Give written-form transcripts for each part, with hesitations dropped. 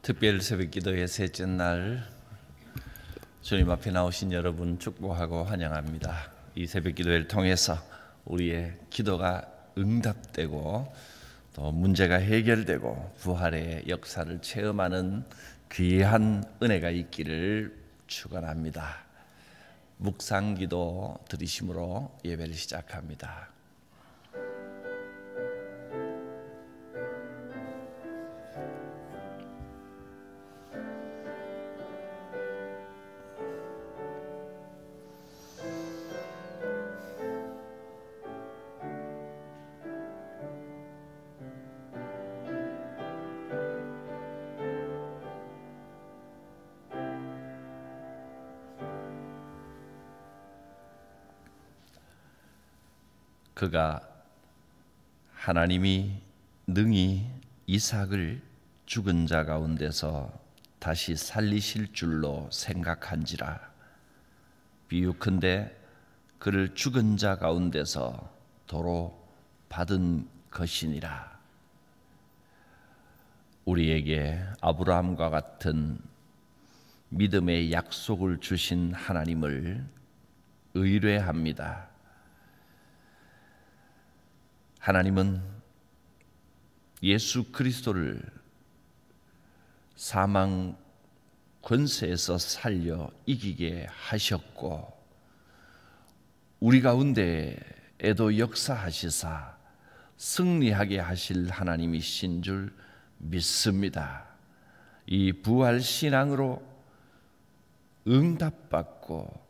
특별 새벽기도의 셋째 날 주님 앞에 나오신 여러분 축복하고 환영합니다. 이 새벽기도를 통해서 우리의 기도가 응답되고 또 문제가 해결되고 부활의 역사를 체험하는 귀한 은혜가 있기를 축원합니다. 묵상기도 드리심으로 예배를 시작합니다. 그가 하나님이 능히 이삭을 죽은 자 가운데서 다시 살리실 줄로 생각한지라. 비유컨대 그를 죽은 자 가운데서 도로 받은 것이니라. 우리에게 아브라함과 같은 믿음의 약속을 주신 하나님을 의뢰합니다. 하나님은 예수 그리스도를 사망 권세에서 살려 이기게 하셨고 우리 가운데에도 역사하시사 승리하게 하실 하나님이신 줄 믿습니다. 이 부활 신앙으로 응답받고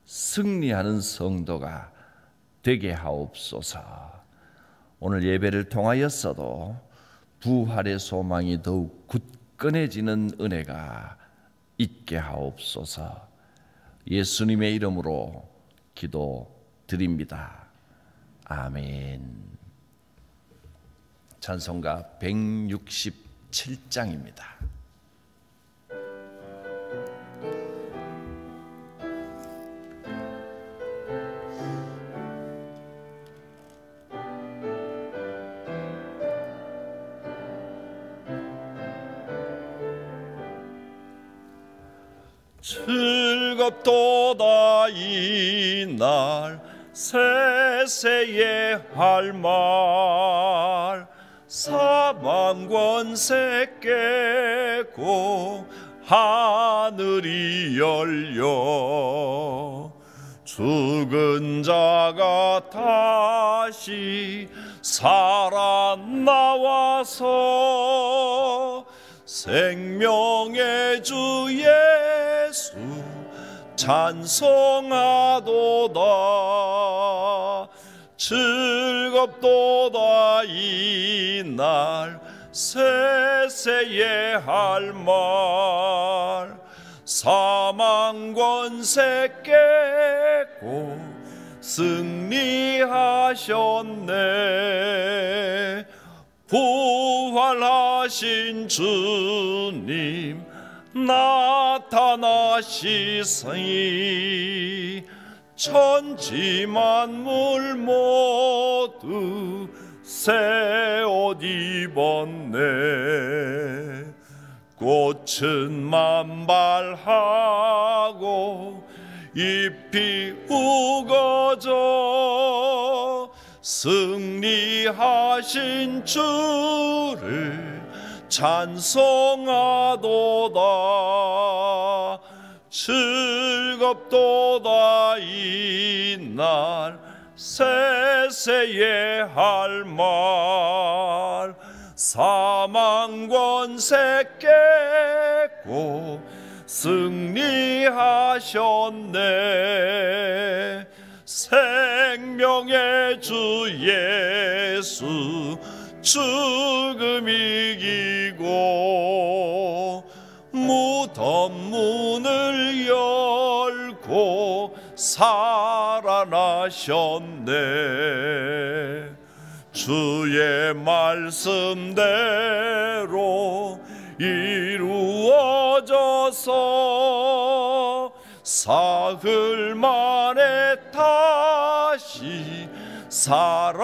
승리하는 성도가 되게 하옵소서. 오늘 예배를 통하였어도 부활의 소망이 더욱 굳건해지는 은혜가 있게 하옵소서. 예수님의 이름으로 기도드립니다. 아멘. 찬송가 167장입니다. 즐겁도다 이날 세세에 할 말 사망 권세 깨고 하늘이 열려 죽은 자가 다시 살아나와서 생명의 주 예수 찬송하도다. 즐겁도다 이날 세세에 할 말 사망 권세 깨고 승리하셨네. 부활하신 주님 나타나시으니 천지 만물 모두 새 옷 입었네. 꽃은 만발하고 잎이 우거져 승리하신 주를 찬송하도다. 즐겁도다 이날 세세에 할 말 사망 권세 깨고 승리하셨네. 생명의 주 예수 죽음 이기고 무덤 문을 열고 살아나셨네. 주의 말씀대로 이루어져서 사흘 만에 다시 살아나셨네.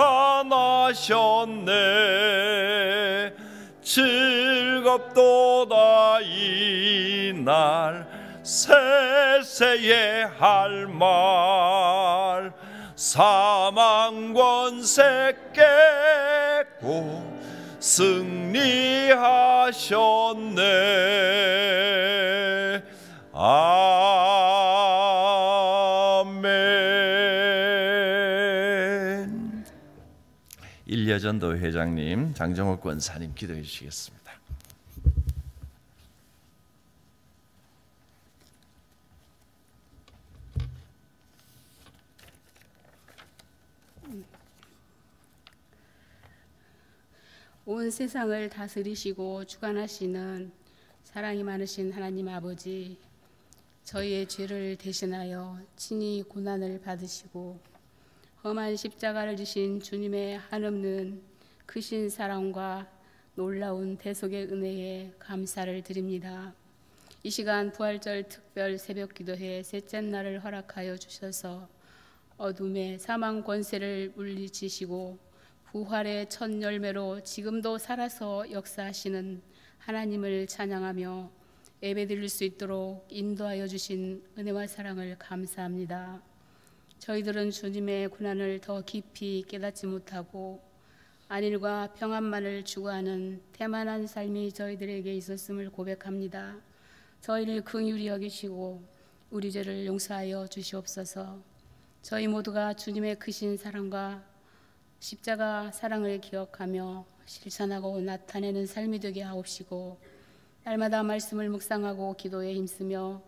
즐겁도다 이날 세세의 할 말 사망 권세 깼고 승리하셨네. 아멘. 일여전도 회장님, 장정옥 권사님 기도해 주시겠습니다. 온 세상을 다스리시고 주관하시는 사랑이 많으신 하나님 아버지, 저희의 죄를 대신하여 친히 고난을 받으시고 험한 십자가를 지신 주님의 한없는 크신 사랑과 놀라운 대속의 은혜에 감사를 드립니다. 이 시간 부활절 특별 새벽 기도회 셋째 날을 허락하여 주셔서 어둠의 사망 권세를 물리치시고 부활의 첫 열매로 지금도 살아서 역사하시는 하나님을 찬양하며 예배드릴 수 있도록 인도하여 주신 은혜와 사랑을 감사합니다. 저희들은 주님의 고난을 더 깊이 깨닫지 못하고 안일과 평안만을 추구하는 태만한 삶이 저희들에게 있었음을 고백합니다. 저희를 긍휼히 여기시고 우리 죄를 용서하여 주시옵소서. 저희 모두가 주님의 크신 사랑과 십자가 사랑을 기억하며 실천하고 나타내는 삶이 되게 하옵시고, 날마다 말씀을 묵상하고 기도에 힘쓰며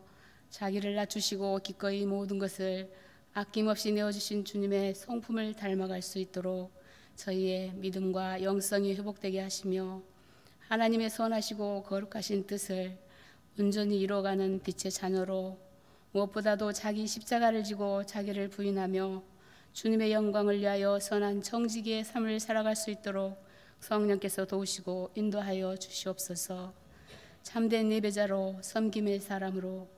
자기를 낮추시고 기꺼이 모든 것을 아낌없이 내어주신 주님의 성품을 닮아갈 수 있도록 저희의 믿음과 영성이 회복되게 하시며 하나님의 선하시고 거룩하신 뜻을 온전히 이루어가는 빛의 자녀로, 무엇보다도 자기 십자가를 지고 자기를 부인하며 주님의 영광을 위하여 선한 정직의 삶을 살아갈 수 있도록 성령께서 도우시고 인도하여 주시옵소서. 참된 예배자로 섬김의 사람으로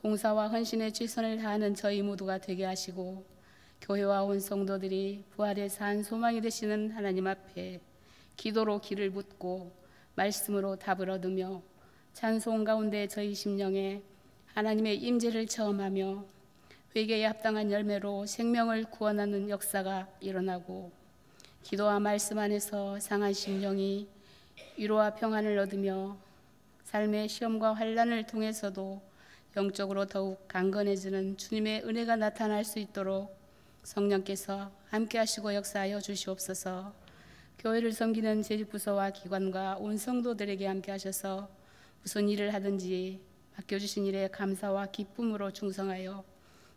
봉사와 헌신에 최선을 다하는 저희 모두가 되게 하시고, 교회와 온 성도들이 부활의 산 소망이 되시는 하나님 앞에 기도로 길을 묻고 말씀으로 답을 얻으며 찬송 가운데 저희 심령에 하나님의 임재를 체험하며 회개에 합당한 열매로 생명을 구원하는 역사가 일어나고, 기도와 말씀 안에서 상한 심령이 위로와 평안을 얻으며 삶의 시험과 환난을 통해서도 영적으로 더욱 강건해지는 주님의 은혜가 나타날 수 있도록 성령께서 함께 하시고 역사하여 주시옵소서. 교회를 섬기는 재직부서와 기관과 온 성도들에게 함께 하셔서 무슨 일을 하든지 맡겨주신 일에 감사와 기쁨으로 충성하여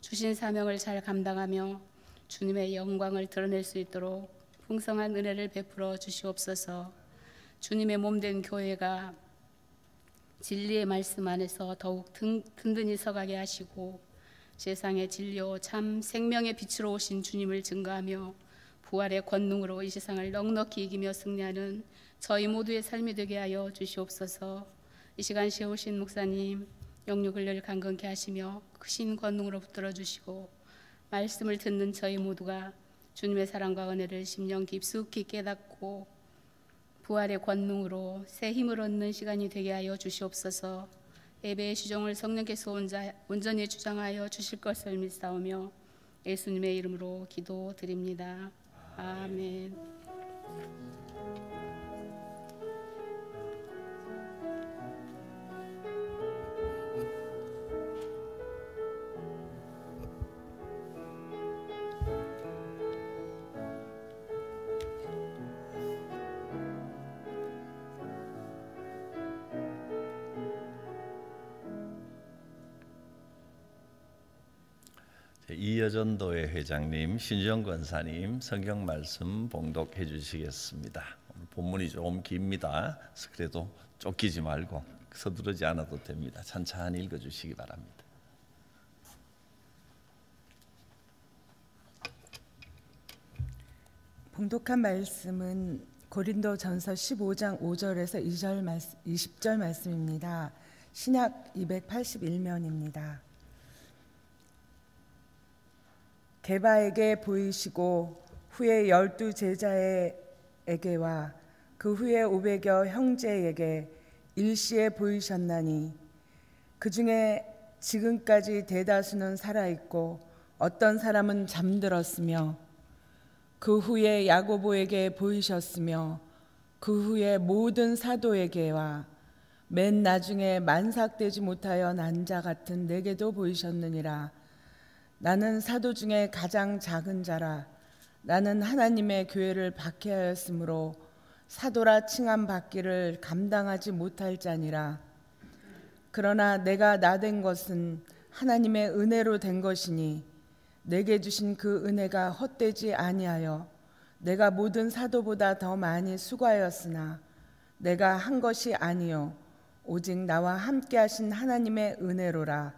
주신 사명을 잘 감당하며 주님의 영광을 드러낼 수 있도록 풍성한 은혜를 베풀어 주시옵소서. 주님의 몸된 교회가 진리의 말씀 안에서 더욱 든든히 서가게 하시고, 세상의 진리요 참 생명의 빛으로 오신 주님을 증거하며 부활의 권능으로 이 세상을 넉넉히 이기며 승리하는 저희 모두의 삶이 되게 하여 주시옵소서. 이 시간 세우신 목사님 영육을 강건케 하시며 크신 권능으로 붙들어 주시고, 말씀을 듣는 저희 모두가 주님의 사랑과 은혜를 심령 깊숙이 깨닫고 부활의 권능으로 새 힘을 얻는 시간이 되게 하여 주시옵소서. 예배의 주종을 성령께서 온전히 주장하여 주실 것을 믿사오며 예수님의 이름으로 기도드립니다. 아멘. 이여전도회 회장님, 신주영 권사님 성경 말씀 봉독해 주시겠습니다. 오늘 본문이 조금 깁니다. 그래도 쫓기지 말고 서두르지 않아도 됩니다. 찬찬히 읽어주시기 바랍니다. 봉독한 말씀은 고린도전서 15장 5절에서 20절 말씀입니다. 신약 281면입니다. 게바에게 보이시고 후에 12 제자에게와 그 그 후에 500여 형제에게 일시에 보이셨나니 그 중에 지금까지 대다수는 살아있고 어떤 사람은 잠들었으며 그 후에 야고보에게 보이셨으며 그 후에 모든 사도에게와 맨 나중에 만삭되지 못하여 난 자 같은 내게도 보이셨느니라. 나는 사도 중에 가장 작은 자라. 나는 하나님의 교회를 박해하였으므로 사도라 칭함 받기를 감당하지 못할 자니라. 그러나 내가 나된 것은 하나님의 은혜로 된 것이니 내게 주신 그 은혜가 헛되지 아니하여 내가 모든 사도보다 더 많이 수고하였으나 내가 한 것이 아니요 오직 나와 함께 하신 하나님의 은혜로라.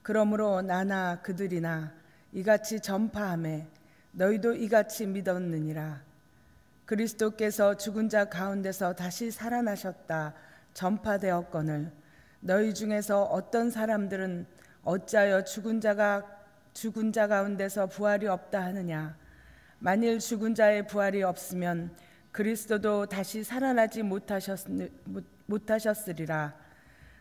그러므로 나나 그들이나 이같이 전파하매 너희도 이같이 믿었느니라. 그리스도께서 죽은 자 가운데서 다시 살아나셨다 전파되었거늘 너희 중에서 어떤 사람들은 어찌하여 죽은 자 가운데서 부활이 없다 하느냐. 만일 죽은 자의 부활이 없으면 그리스도도 다시 살아나지 못하셨으리라.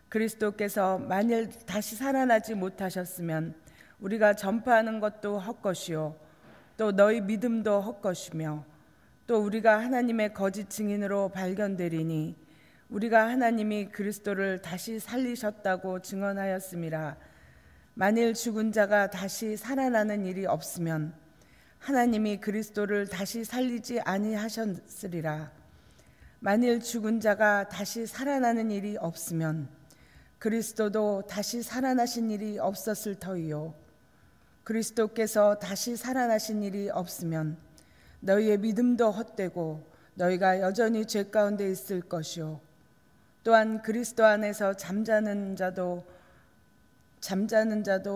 그리스도께서 만일 다시 살아나지 못하셨으면 우리가 전파하는 것도 헛것이요 또 너희 믿음도 헛것이며 또 우리가 하나님의 거짓 증인으로 발견되리니 우리가 하나님이 그리스도를 다시 살리셨다고 증언하였음이라. 만일 죽은 자가 다시 살아나는 일이 없으면 하나님이 그리스도를 다시 살리지 아니하셨으리라. 만일 죽은 자가 다시 살아나는 일이 없으면 그리스도도 다시 살아나신 일이 없었을 터이요 그리스도께서 다시 살아나신 일이 없으면 너희의 믿음도 헛되고 너희가 여전히 죄 가운데 있을 것이요 또한 그리스도 안에서 잠자는 자도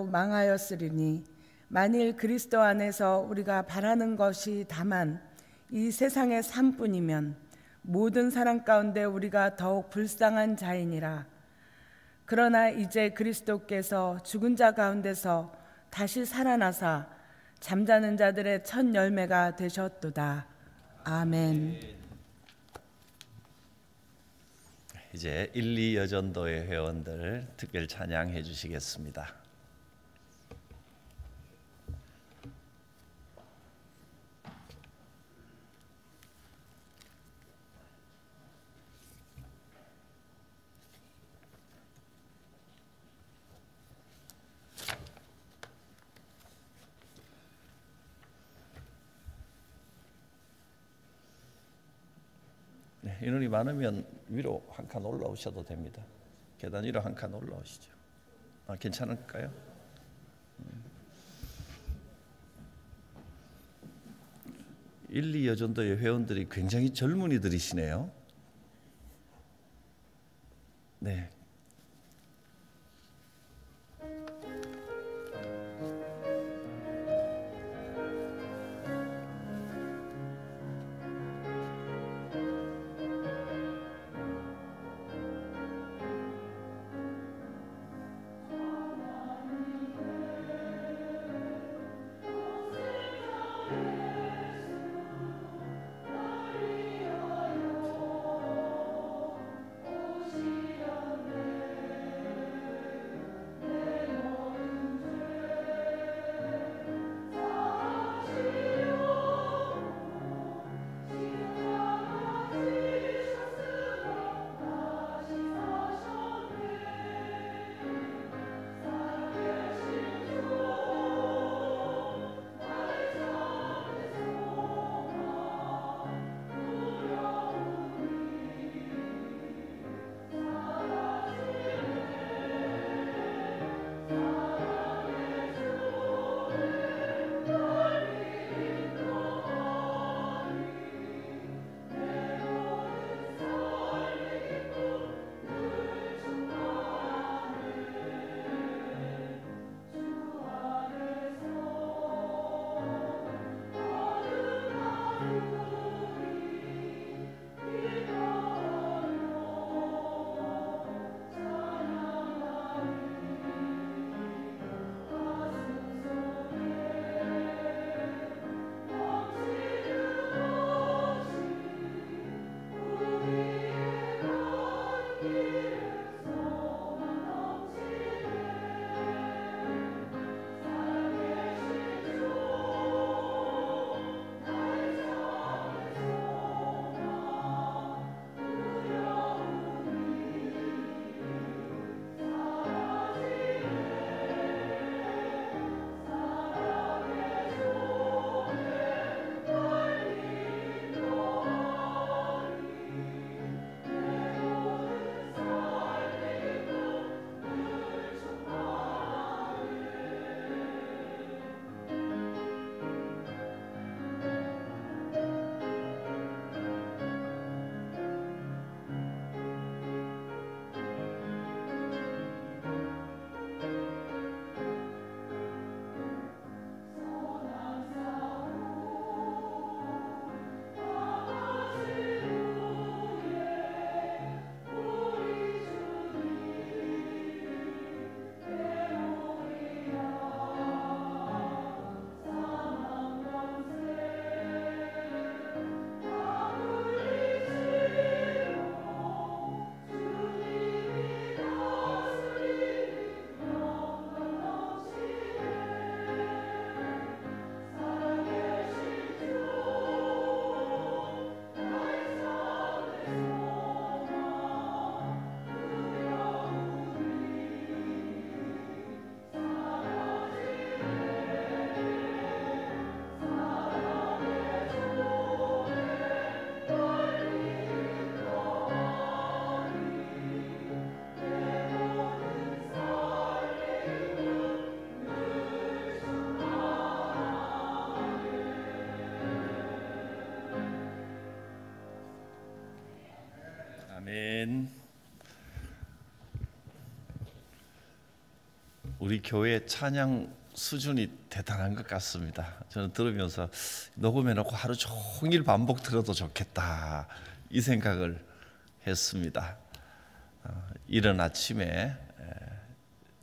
망하였으리니 만일 그리스도 안에서 우리가 바라는 것이 다만 이 세상의 삶뿐이면 모든 사람 가운데 우리가 더욱 불쌍한 자이니라. 그러나 이제 그리스도께서 죽은 자 가운데서 다시 살아나사 잠자는 자들의 첫 열매가 되셨도다. 아멘. 이제 1, 2 여전도의 회원들 특별 찬양해 주시겠습니다. 네, 인원이 많으면 위로 한 칸 올라오셔도 됩니다. 계단 위로 한 칸 올라오시죠. 괜찮을까요? 1, 2 여전도의 회원들이 굉장히 젊은이들이시네요. 네. 우리 교회 찬양 수준이 대단한 것 같습니다. 저는 들으면서 녹음해놓고 하루 종일 반복 들어도 좋겠다 이 생각을 했습니다. 이른 아침에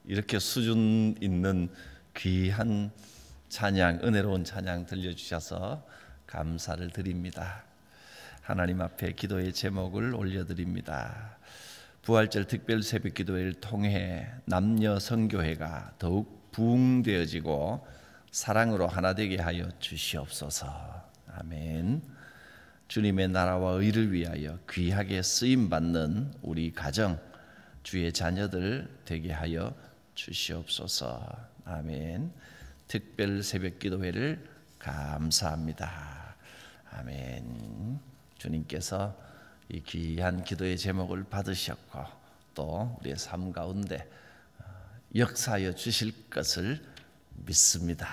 이렇게 수준 있는 귀한 찬양, 은혜로운 찬양 들려주셔서 감사를 드립니다. 하나님 앞에 기도의 제목을 올려드립니다. 부활절 특별 새벽 기도회를 통해 남녀 선교회가 더욱 부흥되어지고 사랑으로 하나 되게 하여 주시옵소서. 아멘. 주님의 나라와 의를 위하여 귀하게 쓰임받는 우리 가정, 주의 자녀들 되게 하여 주시옵소서. 아멘. 특별 새벽 기도회를 감사합니다. 아멘. 주님께서 이 귀한 기도의 제목을 받으셨고 또 우리의 삶 가운데 역사하여 주실 것을 믿습니다.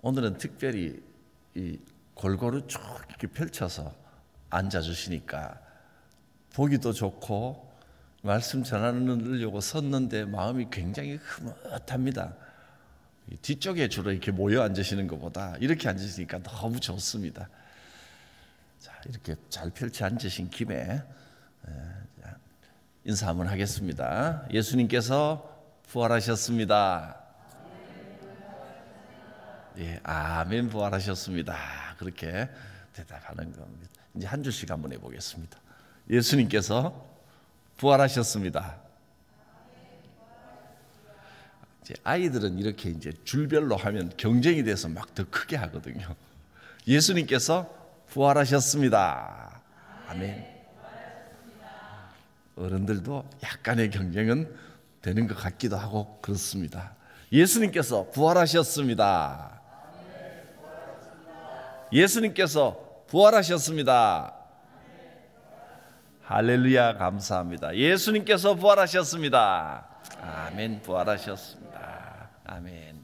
오늘은 특별히 이 골고루 쭉 이렇게 펼쳐서 앉아주시니까 보기도 좋고 말씀 전하려고 섰는데 마음이 굉장히 흐뭇합니다. 뒤쪽에 주로 이렇게 모여 앉으시는 것보다 이렇게 앉으시니까 너무 좋습니다. 자, 이렇게 잘 펼쳐 앉으신 김에 인사 한번 하겠습니다. 예수님께서 부활하셨습니다. 예, 아멘. 부활하셨습니다. 그렇게 대답하는 겁니다. 이제 한 줄씩 한번 해보겠습니다. 예수님께서 부활하셨습니다. 이제 아이들은 이렇게 이제 줄별로 하면 경쟁이 돼서 막 더 크게 하거든요. 예수님께서 부활하셨습니다. 아멘. 어른들도 약간의 경쟁은 되는 것 같기도 하고 그렇습니다. 예수님께서 부활하셨습니다. 예수님께서 부활하셨습니다. 할렐루야. 감사합니다. 예수님께서 부활하셨습니다. 아멘. 부활하셨습니다. 아멘.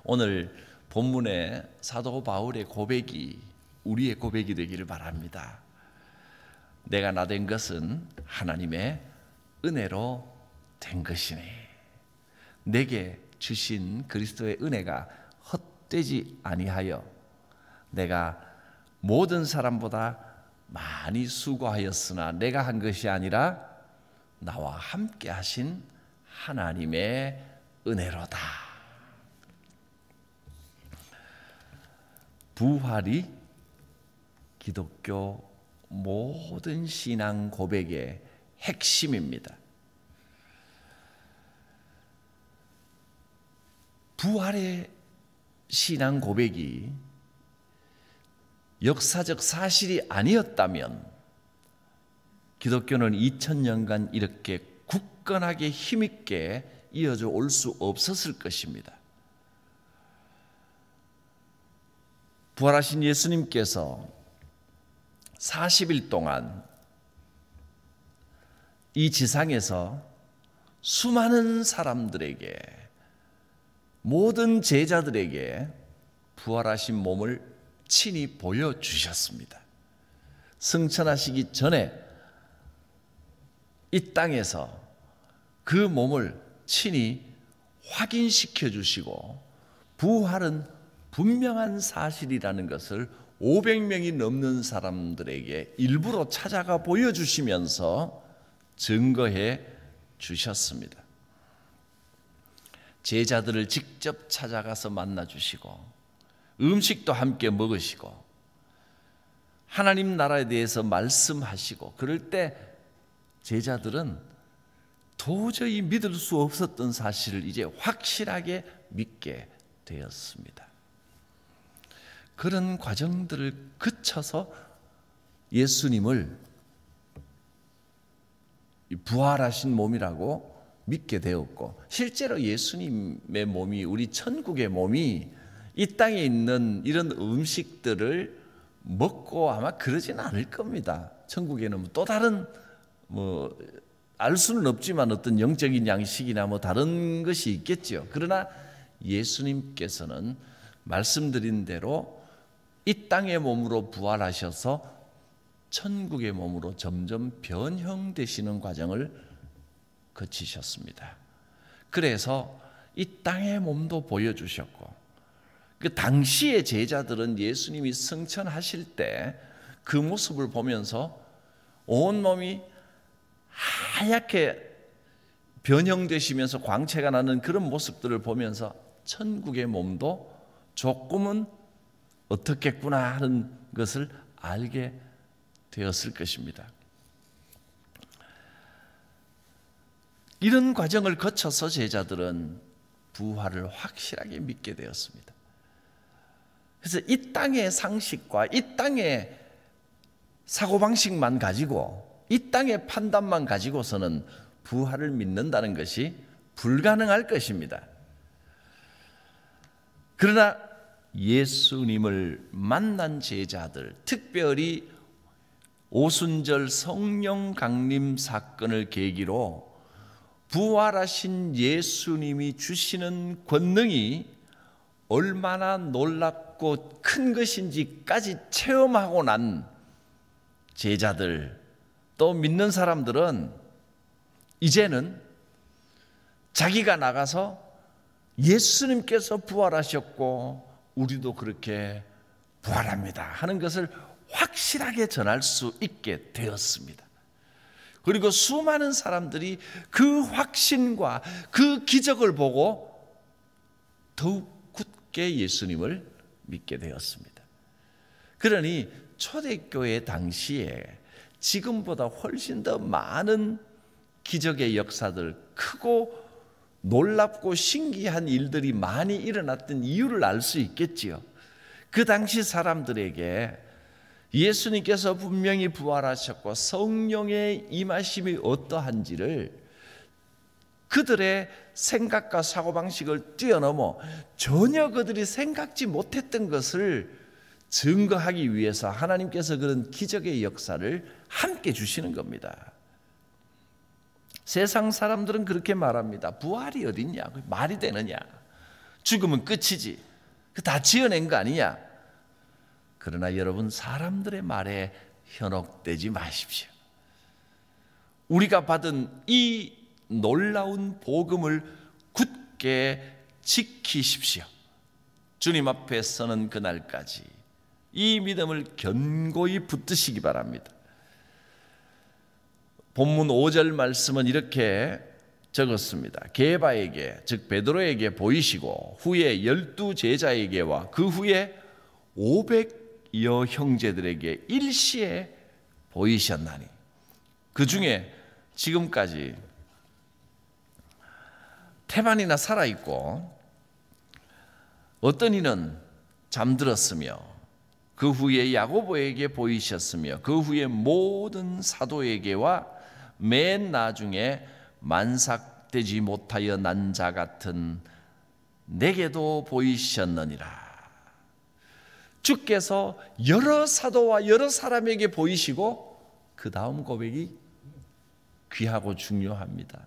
오늘 본문의 사도 바울의 고백이 우리의 고백이 되기를 바랍니다. 내가 나 된 것은 하나님의 은혜로 된 것이니 내게 주신 그리스도의 은혜가 헛되지 아니하여 내가 모든 사람보다 많이 수고하였으나 내가 한 것이 아니라 나와 함께 하신 하나님의 은혜로다. 부활이 기독교 모든 신앙 고백의 핵심입니다. 부활의 신앙 고백이 역사적 사실이 아니었다면 기독교는 2000년간 이렇게 굳건하게 힘있게 이어져 올 수 없었을 것입니다. 부활하신 예수님께서 40일 동안 이 지상에서 수많은 사람들에게 모든 제자들에게 부활하신 몸을 친히 보여주셨습니다. 승천하시기 전에 이 땅에서 그 몸을 친히 확인시켜 주시고 부활은 분명한 사실이라는 것을 500명이 넘는 사람들에게 일부러 찾아가 보여주시면서 증거해 주셨습니다. 제자들을 직접 찾아가서 만나주시고 음식도 함께 먹으시고 하나님 나라에 대해서 말씀하시고 그럴 때 제자들은 도저히 믿을 수 없었던 사실을 이제 확실하게 믿게 되었습니다. 그런 과정들을 거쳐서 예수님을 부활하신 몸이라고 믿게 되었고 실제로 예수님의 몸이 우리 천국의 몸이 이 땅에 있는 이런 음식들을 먹고 아마 그러진 않을 겁니다. 천국에는 또 다른 알 수는 없지만 어떤 영적인 양식이나 다른 것이 있겠죠. 그러나 예수님께서는 말씀드린 대로 이 땅의 몸으로 부활하셔서 천국의 몸으로 점점 변형되시는 과정을 거치셨습니다. 그래서 이 땅의 몸도 보여주셨고, 그 당시의 제자들은 예수님이 승천하실 때 그 모습을 보면서 온몸이 하얗게 변형되시면서 광채가 나는 그런 모습들을 보면서 천국의 몸도 조금은 어떻겠구나 하는 것을 알게 되었을 것입니다. 이런 과정을 거쳐서 제자들은 부활을 확실하게 믿게 되었습니다. 그래서 이 땅의 상식과 이 땅의 사고방식만 가지고, 이 땅의 판단만 가지고서는 부활을 믿는다는 것이 불가능할 것입니다. 그러나 예수님을 만난 제자들, 특별히 오순절 성령 강림 사건을 계기로 부활하신 예수님이 주시는 권능이 얼마나 놀랍고 큰 것인지까지 체험하고 난 제자들, 또 믿는 사람들은 이제는 자기가 나가서 예수님께서 부활하셨고 우리도 그렇게 부활합니다 하는 것을 확실하게 전할 수 있게 되었습니다. 그리고 수많은 사람들이 그 확신과 그 기적을 보고 더욱 굳게 예수님을 믿게 되었습니다. 그러니 초대교회 당시에 지금보다 훨씬 더 많은 기적의 역사들, 크고 놀랍고 신기한 일들이 많이 일어났던 이유를 알 수 있겠지요. 그 당시 사람들에게 예수님께서 분명히 부활하셨고 성령의 임하심이 어떠한지를 그들의 생각과 사고방식을 뛰어넘어 전혀 그들이 생각지 못했던 것을 증거하기 위해서 하나님께서 그런 기적의 역사를 함께 주시는 겁니다. 세상 사람들은 그렇게 말합니다. 부활이 어딨냐? 말이 되느냐? 죽으면 끝이지. 다 지어낸 거 아니냐? 그러나 여러분, 사람들의 말에 현혹되지 마십시오. 우리가 받은 이 놀라운 복음을 굳게 지키십시오. 주님 앞에 서는 그날까지 이 믿음을 견고히 붙드시기 바랍니다. 본문 5절 말씀은 이렇게 적었습니다. 게바에게, 즉 베드로에게 보이시고 후에 12 제자에게와 그 후에 500여 형제들에게 일시에 보이셨나니, 그 중에 지금까지 태반이나 살아있고 어떤 이는 잠들었으며 그 후에 야고보에게 보이셨으며 그 후에 모든 사도에게와 맨 나중에 만삭되지 못하여 난 자 같은 내게도 보이셨느니라. 주께서 여러 사도와 여러 사람에게 보이시고 그 다음 고백이 귀하고 중요합니다.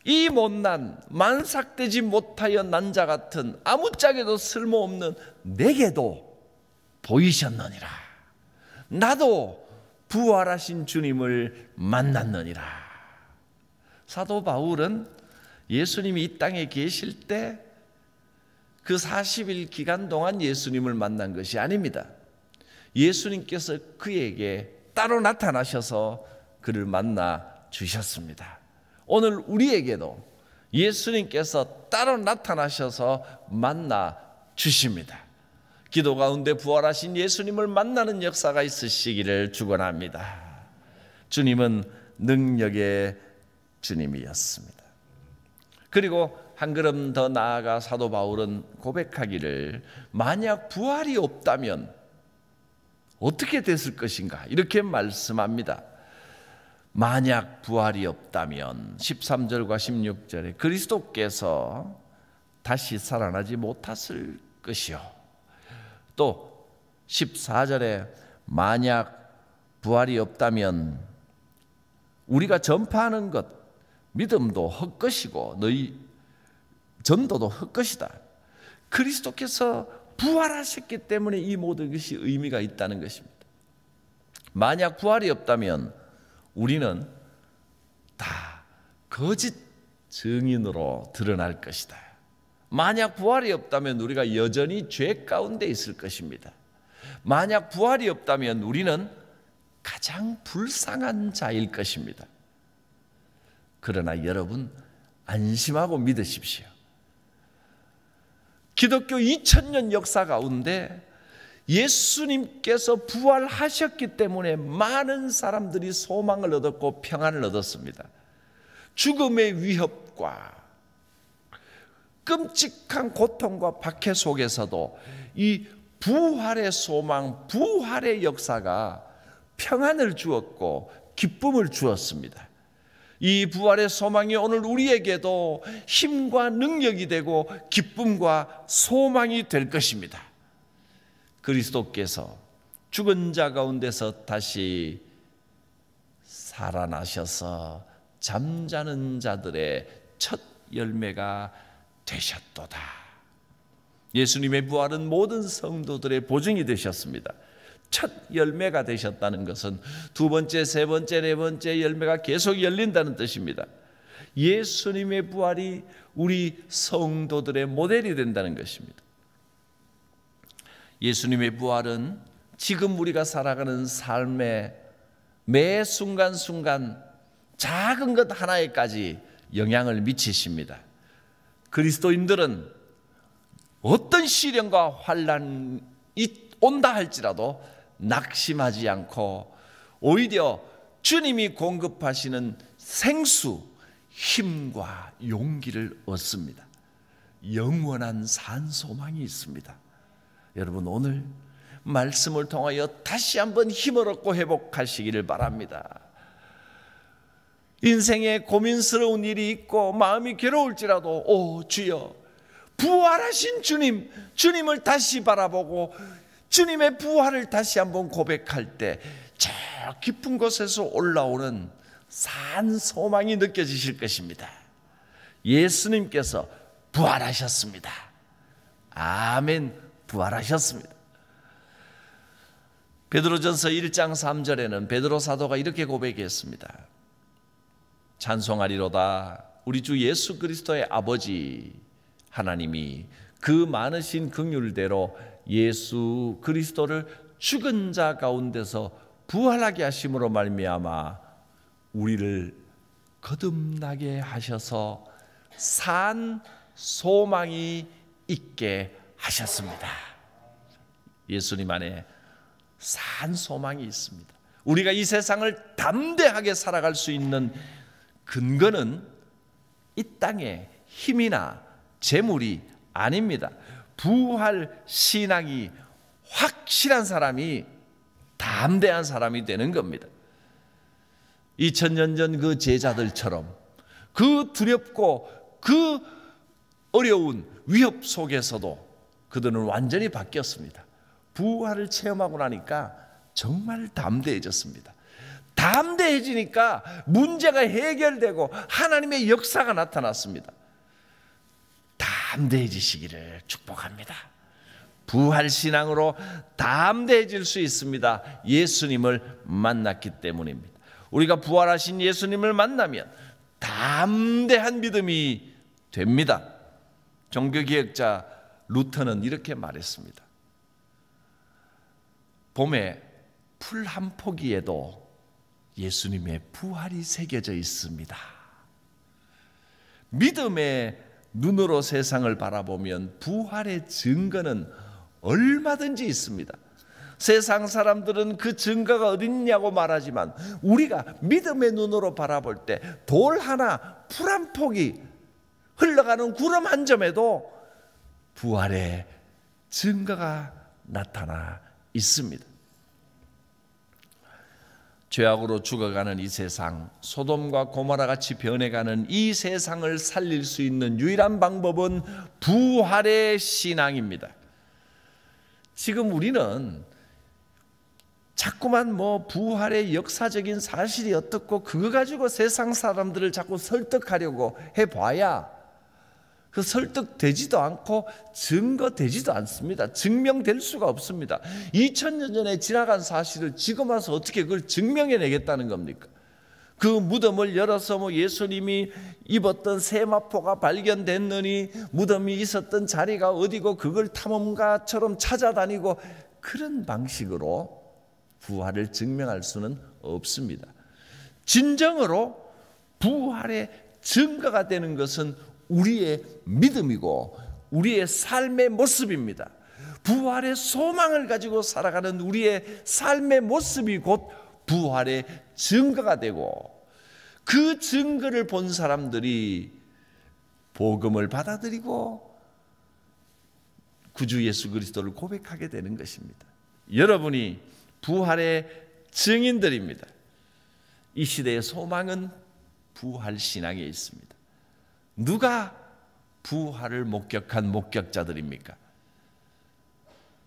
이 못난 만삭되지 못하여 난 자 같은 아무짝에도 쓸모없는 내게도 보이셨느니라. 나도 부활하신 주님을 만났느니라. 사도 바울은 예수님이 이 땅에 계실 때 그 40일 기간 동안 예수님을 만난 것이 아닙니다. 예수님께서 그에게 따로 나타나셔서 그를 만나 주셨습니다. 오늘 우리에게도 예수님께서 따로 나타나셔서 만나 주십니다. 기도 가운데 부활하신 예수님을 만나는 역사가 있으시기를 축원합니다. 주님은 능력의 주님이었습니다. 그리고 한 걸음 더 나아가 사도 바울은 고백하기를, 만약 부활이 없다면 어떻게 됐을 것인가 이렇게 말씀합니다. 만약 부활이 없다면 13절과 16절에 그리스도께서 다시 살아나지 못했을 것이요, 또 14절에 만약 부활이 없다면 우리가 전파하는 것 믿음도 헛것이고 너희 전도도 헛것이다. 그리스도께서 부활하셨기 때문에 이 모든 것이 의미가 있다는 것입니다. 만약 부활이 없다면 우리는 다 거짓 증인으로 드러날 것이다. 만약 부활이 없다면 우리가 여전히 죄 가운데 있을 것입니다. 만약 부활이 없다면 우리는 가장 불쌍한 자일 것입니다. 그러나 여러분, 안심하고 믿으십시오. 기독교 2000년 역사 가운데 예수님께서 부활하셨기 때문에 많은 사람들이 소망을 얻었고 평안을 얻었습니다. 죽음의 위협과 끔찍한 고통과 박해 속에서도 이 부활의 소망, 부활의 역사가 평안을 주었고 기쁨을 주었습니다. 이 부활의 소망이 오늘 우리에게도 힘과 능력이 되고 기쁨과 소망이 될 것입니다. 그리스도께서 죽은 자 가운데서 다시 살아나셔서 잠자는 자들의 첫 열매가 되셨도다. 예수님의 부활은 모든 성도들의 보증이 되셨습니다. 첫 열매가 되셨다는 것은 두 번째, 세 번째, 네 번째 열매가 계속 열린다는 뜻입니다. 예수님의 부활이 우리 성도들의 모델이 된다는 것입니다. 예수님의 부활은 지금 우리가 살아가는 삶의 매 순간순간 작은 것 하나에까지 영향을 미치십니다. 그리스도인들은 어떤 시련과 환난이 온다 할지라도 낙심하지 않고 오히려 주님이 공급하시는 생수, 힘과 용기를 얻습니다. 영원한 산소망이 있습니다. 여러분, 오늘 말씀을 통하여 다시 한번 힘을 얻고 회복하시기를 바랍니다. 인생에 고민스러운 일이 있고 마음이 괴로울지라도 오 주여, 부활하신 주님, 주님을 다시 바라보고 주님의 부활을 다시 한번 고백할 때 저 깊은 곳에서 올라오는 산 소망이 느껴지실 것입니다. 예수님께서 부활하셨습니다. 아멘. 부활하셨습니다. 베드로전서 1장 3절에는 베드로 사도가 이렇게 고백했습니다. 찬송하리로다. 우리 주 예수 그리스도의 아버지 하나님이 그 많으신 긍휼대로 예수 그리스도를 죽은 자 가운데서 부활하게 하심으로 말미암아 우리를 거듭나게 하셔서 산 소망이 있게 하셨습니다. 예수님 안에 산 소망이 있습니다. 우리가 이 세상을 담대하게 살아갈 수 있는 근거는 이 땅의 힘이나 재물이 아닙니다. 부활 신앙이 확실한 사람이 담대한 사람이 되는 겁니다. 2000년 전 그 제자들처럼 그 두렵고 그 어려운 위협 속에서도 그들은 완전히 바뀌었습니다. 부활을 체험하고 나니까 정말 담대해졌습니다. 담대해지니까 문제가 해결되고 하나님의 역사가 나타났습니다. 담대해지시기를 축복합니다. 부활신앙으로 담대해질 수 있습니다. 예수님을 만났기 때문입니다. 우리가 부활하신 예수님을 만나면 담대한 믿음이 됩니다. 종교개혁자 루터는 이렇게 말했습니다. 봄에 풀 한 포기에도 예수님의 부활이 새겨져 있습니다. 믿음의 눈으로 세상을 바라보면 부활의 증거는 얼마든지 있습니다. 세상 사람들은 그 증거가 어딨냐고 말하지만 우리가 믿음의 눈으로 바라볼 때 돌 하나, 풀 한 폭이 흘러가는 구름 한 점에도 부활의 증거가 나타나 있습니다. 죄악으로 죽어가는 이 세상, 소돔과 고모라 같이 변해가는 이 세상을 살릴 수 있는 유일한 방법은 부활의 신앙입니다. 지금 우리는 자꾸만 부활의 역사적인 사실이 어떻고 그거 가지고 세상 사람들을 자꾸 설득하려고 해봐야 그 설득되지도 않고 증거되지도 않습니다. 증명될 수가 없습니다. 2000년 전에 지나간 사실을 지금 와서 어떻게 그걸 증명해내겠다는 겁니까? 그 무덤을 열어서 예수님이 입었던 세마포가 발견됐느니 무덤이 있었던 자리가 어디고 그걸 탐험가처럼 찾아다니고 그런 방식으로 부활을 증명할 수는 없습니다. 진정으로 부활의 증거가 되는 것은 우리의 믿음이고 우리의 삶의 모습입니다. 부활의 소망을 가지고 살아가는 우리의 삶의 모습이 곧 부활의 증거가 되고 그 증거를 본 사람들이 복음을 받아들이고 구주 예수 그리스도를 고백하게 되는 것입니다. 여러분이 부활의 증인들입니다. 이 시대의 소망은 부활 신앙에 있습니다. 누가 부활을 목격한 목격자들입니까?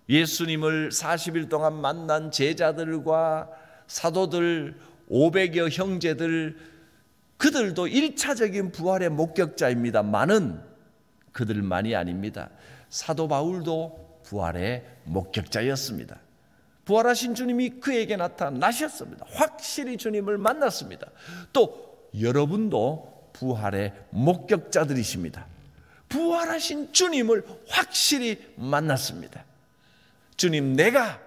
예수님을 40일 동안 만난 제자들과 사도들 500여 형제들 그들도 1차적인 부활의 목격자입니다만은 그들만이 아닙니다. 사도 바울도 부활의 목격자였습니다. 부활하신 주님이 그에게 나타나셨습니다. 확실히 주님을 만났습니다. 또 여러분도 부활의 목격자들이십니다. 부활하신 주님을 확실히 만났습니다. 주님, 내가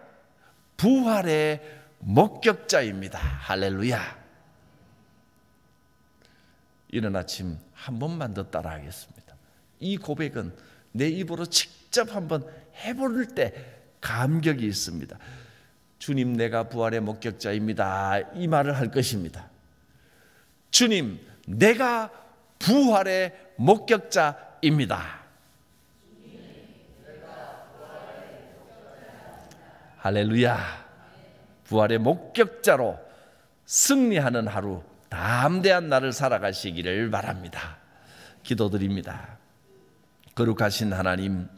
부활의 목격자입니다. 할렐루야. 이른 아침 한 번만 더 따라하겠습니다. 이 고백은 내 입으로 직접 한번 해볼 때 감격이 있습니다. 주님, 내가 부활의 목격자입니다. 이 말을 할 것입니다. 주님, 내가 부활의 목격자입니다. 할렐루야. 부활의 목격자로 승리하는 하루, 담대한 날을 살아가시기를 바랍니다. 기도드립니다. 거룩하신 하나님,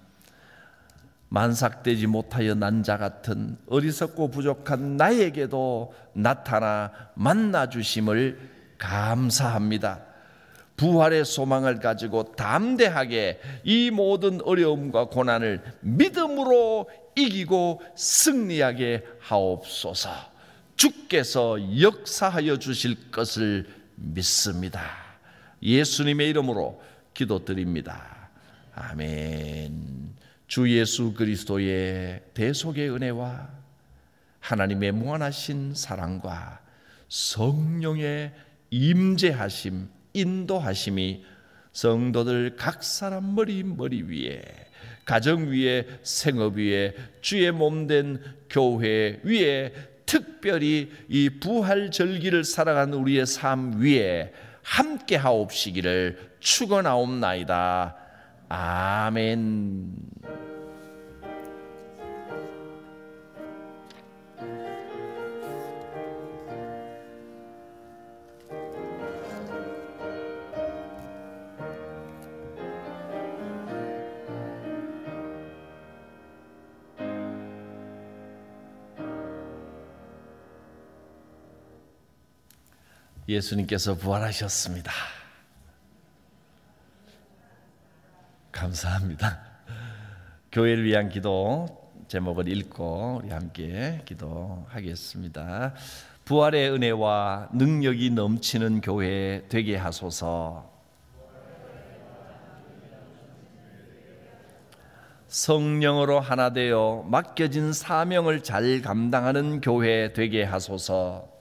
만삭되지 못하여 난 자 같은 어리석고 부족한 나에게도 나타나 만나주심을 감사합니다. 부활의 소망을 가지고 담대하게 이 모든 어려움과 고난을 믿음으로 이기고 승리하게 하옵소서. 주께서 역사하여 주실 것을 믿습니다. 예수님의 이름으로 기도드립니다. 아멘. 주 예수 그리스도의 대속의 은혜와 하나님의 무한하신 사랑과 성령의 임재하심, 인도하심이 성도들 각 사람 머리 위에, 가정 위에, 생업 위에, 주의 몸된 교회 위에, 특별히 이 부활 절기를 살아가는 우리의 삶 위에 함께 하옵시기를 축원하옵나이다. 아멘. 예수님께서 부활하셨습니다. 감사합니다. 교회를 위한 기도 제목을 읽고 우리 함께 기도하겠습니다. 부활의 은혜와 능력이 넘치는 교회 되게 하소서. 성령으로 하나 되어 맡겨진 사명을 잘 감당하는 교회 되게 하소서.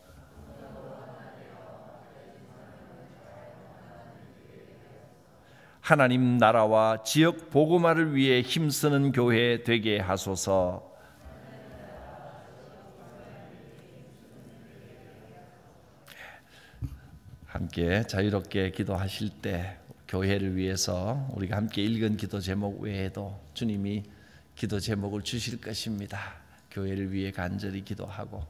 하나님 나라와 지역 복음화를 위해 힘쓰는 교회 되게 하소서. 함께 자유롭게 기도하실 때 교회를 위해서 우리가 함께 읽은 기도 제목 외에도 주님이 기도 제목을 주실 것입니다. 교회를 위해 간절히 기도하고